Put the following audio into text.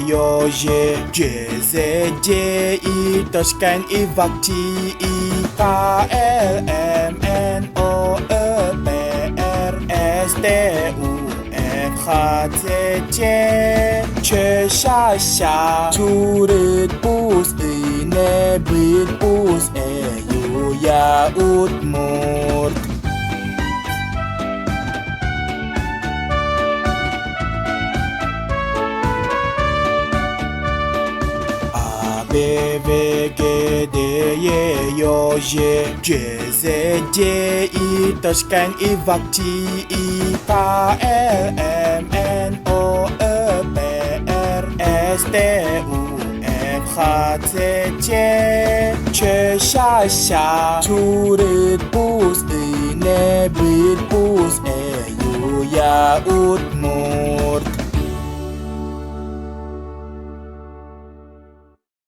yo je ze je I toshkan I vakti I K L M N O E P R S T U F G T Che sha sha Turit pus I nebrit pus yu ya ut murt B V G D Y yo je ze je I toshkan I vakti I K L M N O E P R S T U F G T Che sha sha Turit pus I nebrit pus yu ya ut murt